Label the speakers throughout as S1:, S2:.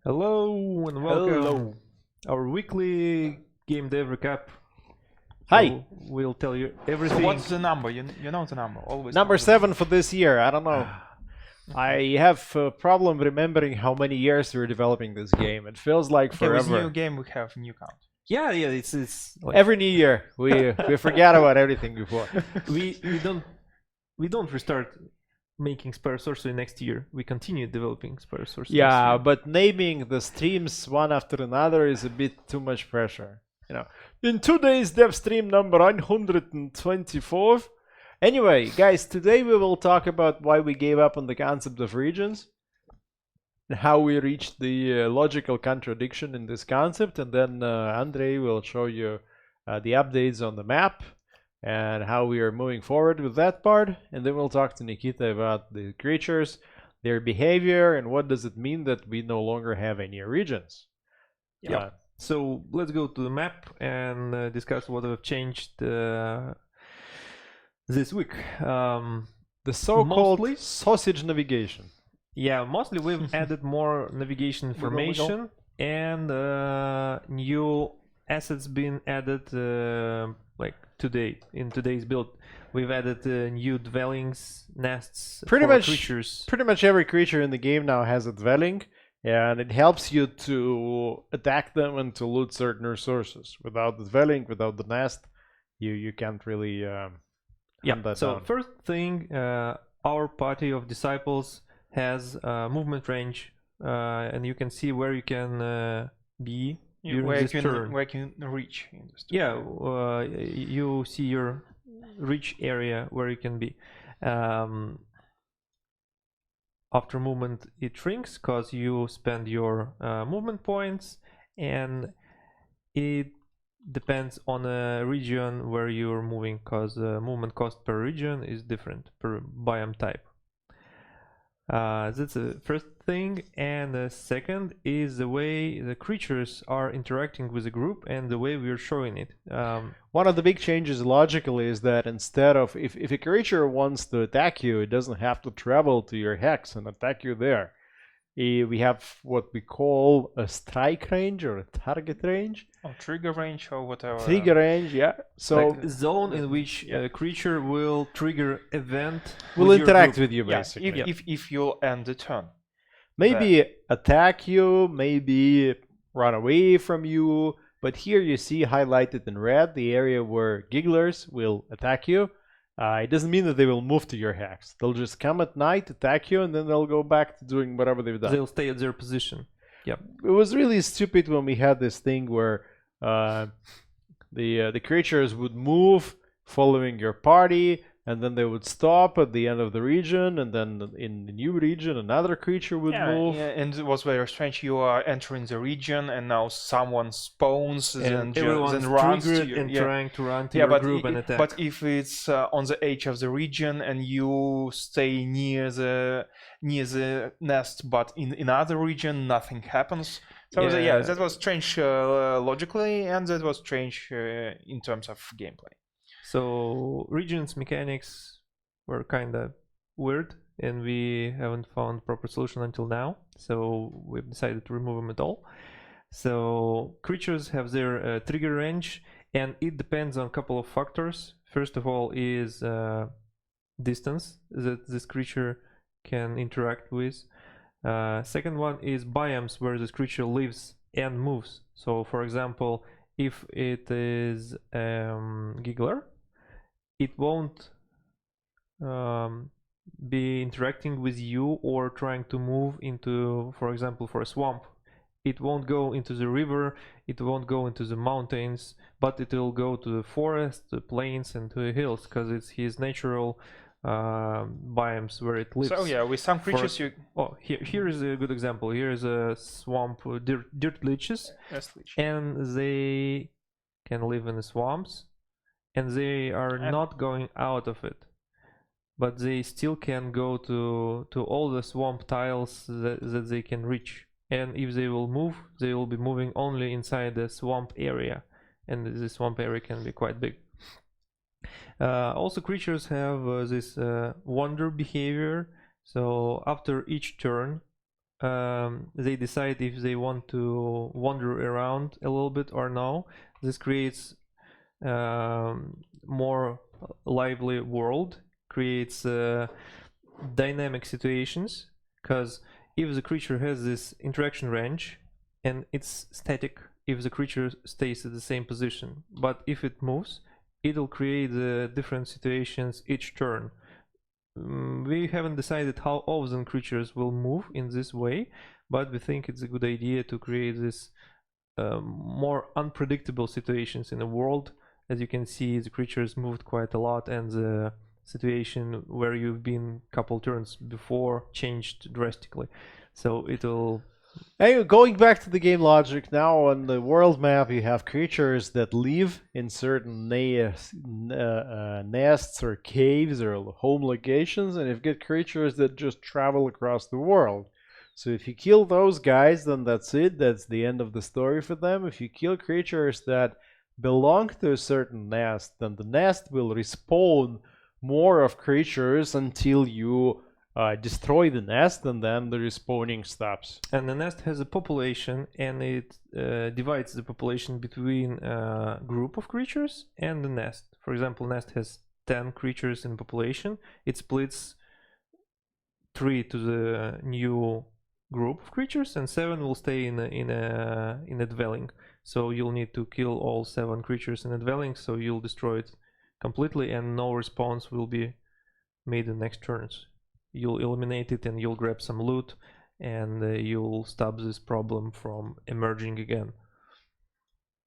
S1: Hello and welcome.
S2: Hello.
S1: Our weekly game dev recap.
S2: Hi.
S1: So we'll tell you everything.
S3: So what's the number? You know the number. Always
S2: Number
S3: know the
S2: 7 for this year. I don't know. I have a problem remembering how many years we're developing this game. It feels like
S3: Okay, with
S2: forever.
S3: new game we have new count.
S1: Yeah, it's like
S2: Every new year we forget about everything before.
S1: we don't restart making Spire of Sorcery next year. We continue developing Spire of Sorcery.
S2: Yeah,
S1: next year.
S2: but naming the streams one after another is a bit too much pressure. You know, in today's dev stream number 124. Anyway, guys, today we will talk about why we gave up on the concept of regions, and how we reached the logical contradiction in this concept, and then Andrei will show you the updates on the map and how we are moving forward with that part, and then we'll talk to Nikita about the creatures, their behavior, and what does it mean that we no longer have any regions.
S1: Yeah. So let's go to the map and discuss what have changed this week.
S2: The so-called
S1: Mostly-
S2: sausage navigation.
S1: Yeah, mostly we've added more navigation information and new assets been added like today in today's build. We've added new dwellings, nests,
S2: Pretty
S1: for
S2: much-
S1: creatures.
S2: Pretty much every creature in the game now has a dwelling, and it helps you to attack them and to loot certain resources. Without the dwelling, without the nest, you can't really
S1: Yeah.
S2: hunt that
S1: So
S2: down.
S1: first thing, our party of disciples has movement range, and you can see where you can be during
S3: Where
S1: this turn.
S3: you can reach in this turn.
S1: Yeah, you see your reach area where you can be. After movement, it shrinks because you spend your movement points, and it depends on a region where you're moving, because movement cost per region is different per biome type. That's the first thing, and the second is the way the creatures are interacting with the group and the way we're showing it.
S2: One of the big changes logically is that instead of if a creature wants to attack you, it doesn't have to travel to your hex and attack you there. We have what we call a strike range or a target range.
S3: Or trigger range or whatever.
S2: Trigger range, yeah. So
S1: like a zone in which a creature will trigger event.
S2: we'll
S1: with your
S2: interact
S1: group.
S2: with you
S3: Yeah,
S2: basically.
S3: if you'll end the turn.
S2: Maybe attack you, maybe run away from you. But here you see highlighted in red the area where gigglers will attack you. It doesn't mean that they will move to your hex. They'll just come at night, attack you, and then they'll go back to doing whatever they've done.
S1: They'll stay at their position.
S2: It was really stupid when we had this thing where the creatures would move following your party, and then they would stop at the end of the region, and then in the new region another creature would move.
S3: Yeah, and it was very strange. You are entering the region, and now someone spawns
S1: And
S3: and
S1: everyone's
S3: then runs to
S1: triggered
S3: you.
S1: and
S3: Yeah.
S1: trying to run to
S3: Yeah,
S1: your
S3: but
S1: group and attack.
S3: but if it's on the edge of the region and you stay near the nest, but in another region, nothing happens. So
S1: Yeah.
S3: that was strange logically, and that was strange in terms of gameplay.
S1: So regions mechanics were kind of weird, and we haven't found proper solution until now. So we've decided to remove them at all. So creatures have their trigger range, and it depends on a couple of factors. First of all is distance that this creature can interact with. Second one is biomes where this creature lives and moves. So for example, if it is giggler, it won't be interacting with you or trying to move into, for example, for a swamp. It won't go into the river, it won't go into the mountains, but it will go to the forest, the plains, and to the hills, because it's his natural biomes where it lives.
S3: So yeah, with some creatures
S1: Here is a good example. Here is a swamp, dirt leeches, and they can live in the swamps, and they are not going out of it, but they still can go to all the swamp tiles that they can reach. And if they will move, they will be moving only inside the swamp area, and the swamp area can be quite big. Also, creatures have this wander behavior. So after each turn, they decide if they want to wander around a little bit or no. This creates more lively world, creates dynamic situations, because if the creature has this interaction range and it's static if the creature stays at the same position, but if it moves, it'll create different situations each turn. We haven't decided how often creatures will move in this way, but we think it's a good idea to create this more unpredictable situations in the world. As you can see, the creatures moved quite a lot, and the situation where you've been a couple turns before changed drastically. So it'll...
S2: Anyway, going back to the game logic, now on the world map you have creatures that live in certain nests or caves or home locations, and you've got creatures that just travel across the world. So if you kill those guys, then that's it, that's the end of the story for them. If you kill creatures that belong to a certain nest, then the nest will respawn more of creatures until you destroy the nest, and then the respawning stops.
S1: And the nest has a population, and it divides the population between a group of creatures and the nest. For example, nest has 10 creatures in population. It splits 3 to the new group of creatures, and 7 will stay in a dwelling. So you'll need to kill all 7 creatures in a dwelling, so you'll destroy it completely, and no response will be made in next turns. You'll eliminate it and you'll grab some loot, and you'll stop this problem from emerging again.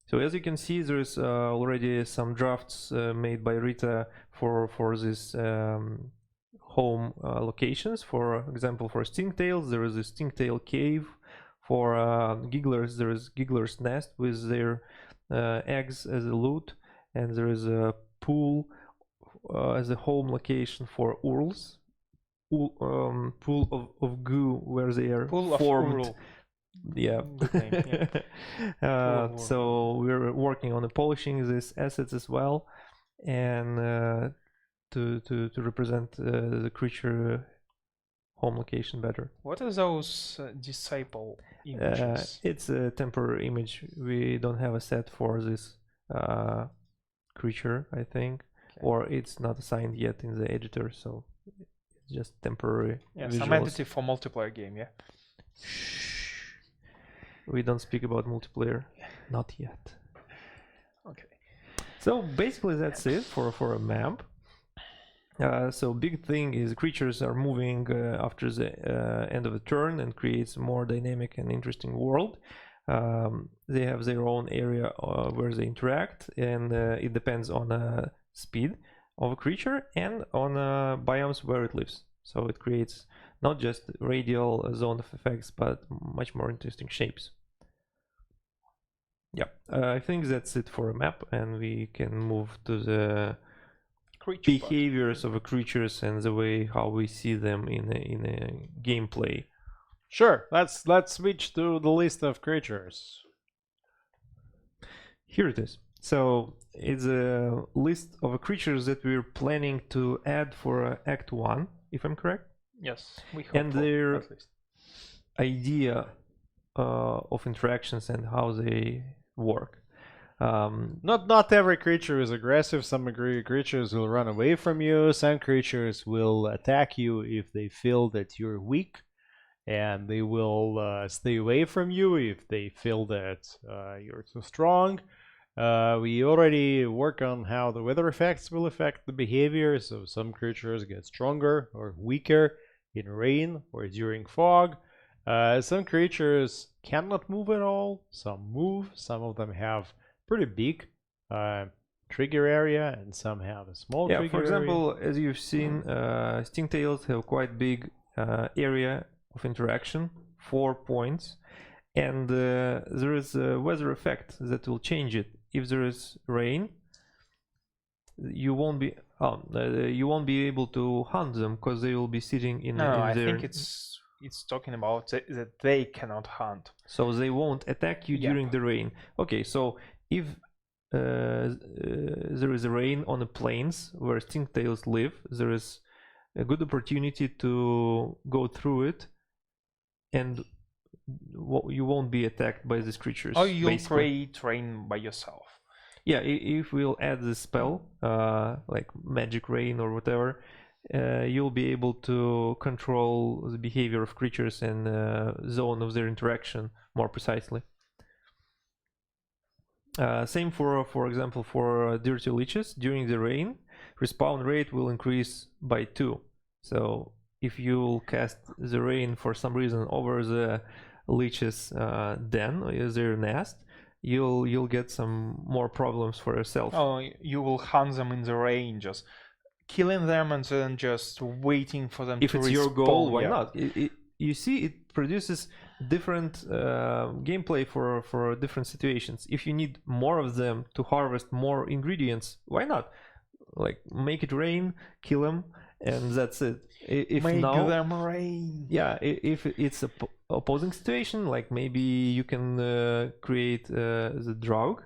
S1: So as you can see, there's already some drafts made by Rita for this home locations. For example, for Stinktails, there is a Stinktail cave. For Gigglers, there is Giggler's nest with their eggs as a loot, and there is a pool as a home location for Urls. Pool of goo where they are
S3: Pool
S1: formed.
S3: Of
S1: Yeah.
S3: Good name, yeah.
S1: So we're working on polishing these assets as well, and to represent the creature home location better.
S3: What are those disciple images?
S1: It's a temporary image. We don't have a set for this creature, I think, or it's not assigned yet in the editor, so it's just temporary.
S3: Yeah,
S1: visuals.
S3: some entity for multiplayer game, yeah.
S1: Shh. We don't speak about multiplayer, not yet.
S3: Okay.
S1: So basically that's it for a map. So big thing is creatures are moving after the end of a turn, and creates more dynamic and interesting world. They have their own area where they interact, and it depends on speed of a creature and on biomes where it lives. So it creates not just radial zone of effects, but much more interesting shapes. Yeah, I think that's it for a map, and we can move to the behaviors of the creatures and the way how we see them in a gameplay.
S2: Sure, let's switch to the list of creatures.
S1: Here it is. So it's a list of creatures that we're planning to add for Act 1, if I'm correct.
S3: Yes, we hope
S1: And
S3: for,
S1: their
S3: at least.
S1: idea of interactions and how they work.
S2: Not every creature is aggressive. Some creatures will run away from you. Some creatures will attack you if they feel that you're weak, and they will stay away from you if they feel that you're too strong. We already work on how the weather effects will affect the behavior, so some creatures get stronger or weaker in rain or during fog. Some creatures cannot move at all. Some move. Some of them have pretty big trigger area, and some have a small trigger area.
S1: For example, as you've seen, Stinktails have quite big area of interaction, 4 points, and there is a weather effect that will change it. If there is rain, you won't be able to hunt them because they will be sitting in.
S3: No, I
S1: their...
S3: think it's talking about that they cannot hunt.
S1: So they won't attack you during the rain. Okay, so if there is a rain on the plains where Stinktails live, there is a good opportunity to go through it and you won't be attacked by these creatures.
S3: Or you'll
S1: basically.
S3: create rain by yourself.
S1: Yeah, if we'll add the spell, like magic rain or whatever, you'll be able to control the behavior of creatures and zone of their interaction more precisely. Same for example, for dirty leeches. During the rain, respawn rate will increase by 2. So if you cast the rain for some reason over the leeches den, or their nest, you'll get some more problems for yourself.
S3: Oh, you will hunt them in the rain, just killing them and then just waiting for them
S1: If
S3: to
S1: it's
S3: respawn.
S1: your goal, why
S3: Yeah.
S1: not? You see, it produces different gameplay for different situations. If you need more of them to harvest more ingredients, why not? Like, make it rain, kill them, and that's it. If
S3: Make
S1: now,
S3: them rain.
S1: yeah, if it's a opposing situation, like maybe you can create the drought,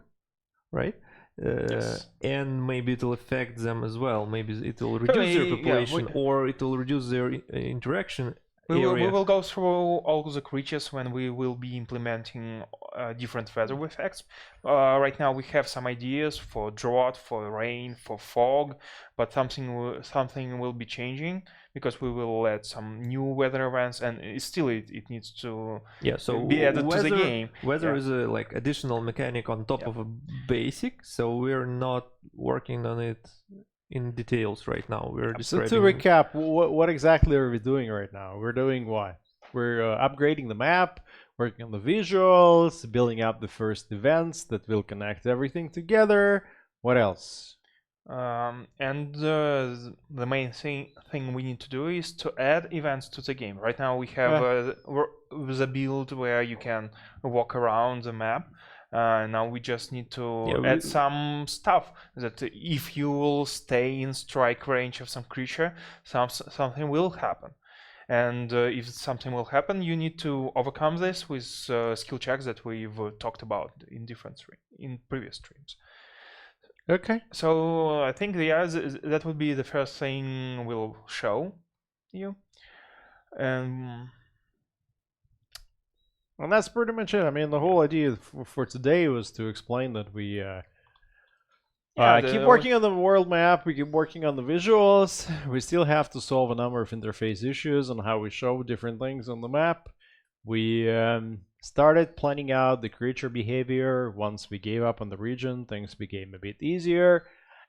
S1: right?
S3: Yes.
S1: And maybe it'll affect them as well. Maybe it will reduce their
S3: yeah,
S1: population, or it will reduce their interaction
S3: We
S1: area.
S3: will go through all the creatures when we will be implementing different weather effects. Right now we have some ideas for drought, for rain, for fog, but something will be changing because we will add some new weather events, and it needs to
S1: so
S3: be added
S1: weather,
S3: to the game.
S1: Weather
S3: Yeah.
S1: is a like additional mechanic on top of a basic, so we're not working on it in details right now. We're
S2: So
S1: describing.
S2: to recap, what exactly are we doing right now? We're doing what? We're upgrading the map, working on the visuals, building up the first events that will connect everything together. What else?
S3: And the main thing we need to do is to add events to the game. Right now we have the build where you can walk around the map. Now we just need to add some stuff that if you will stay in strike range of some creature, something will happen. And if something will happen, you need to overcome this with skill checks that we've talked about in previous streams.
S2: Okay.
S3: So I think that would be the first thing we'll show you.
S2: And that's pretty much it. I mean, the whole idea for today was to explain that we keep working on the world map, we keep working on the visuals. We still have to solve a number of interface issues on how we show different things on the map. We started planning out the creature behavior. Once we gave up on the region, things became a bit easier.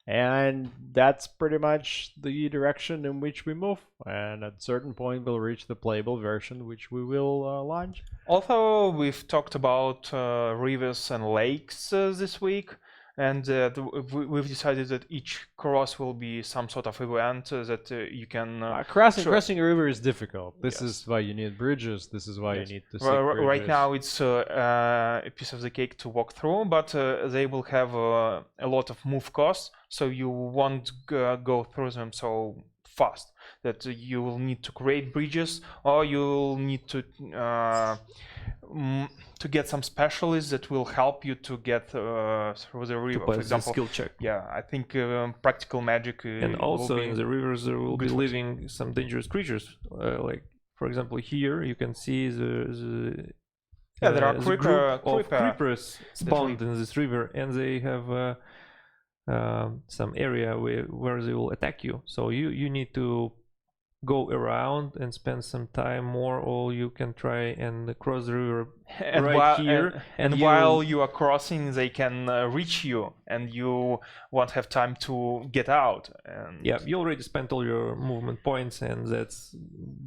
S2: And that's pretty much the direction in which we move. And at a certain point, we'll reach the playable version, which we will launch.
S3: Also, we've talked about rivers and lakes this week, and we've decided that each cross will be some sort of event that you can...
S2: Crossing a river is difficult. This
S3: Yes.
S2: is why you need bridges. This is why
S3: Yes.
S2: you need to
S3: Right now it's a piece of the cake to walk through, but they will have a lot of move costs, so you won't go through them so fast. That you will need to create bridges, or you'll need to get some specialists that will help you to get through the river. For example,
S1: skill check.
S3: Yeah, I think practical magic.
S1: And also in the rivers there will be
S3: good for
S1: living some dangerous creatures. Like for example, here you can see the
S3: there are
S1: the group of creepers spawned in this river, and they have some area where they will attack you. So you need to go around and spend some time more, or you can try and cross the river
S3: and
S1: here.
S3: While you are crossing, they can reach you, and you won't have time to get out. And
S1: yeah, you already spent all your movement points, and that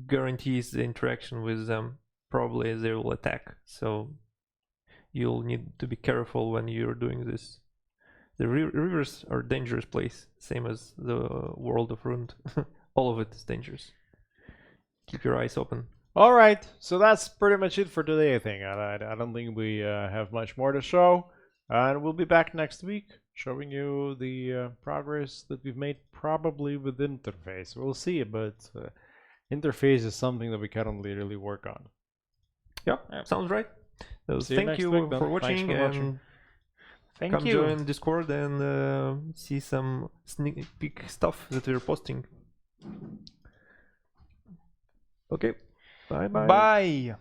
S1: guarantees the interaction with them. Probably they will attack, so you'll need to be careful when you're doing this. The rivers are a dangerous place, same as the world of Rund. All of it is dangerous. Keep your eyes open.
S2: All right, so that's pretty much it for today, I think. I don't think we have much more to show. And we'll be back next week showing you the progress that we've made, probably with interface. We'll see, but interface is something that we currently really work on.
S1: Yeah, sounds right. So thank you for watching, and come join Discord and see some sneak peek stuff that we're posting. Okay, bye.
S3: Bye.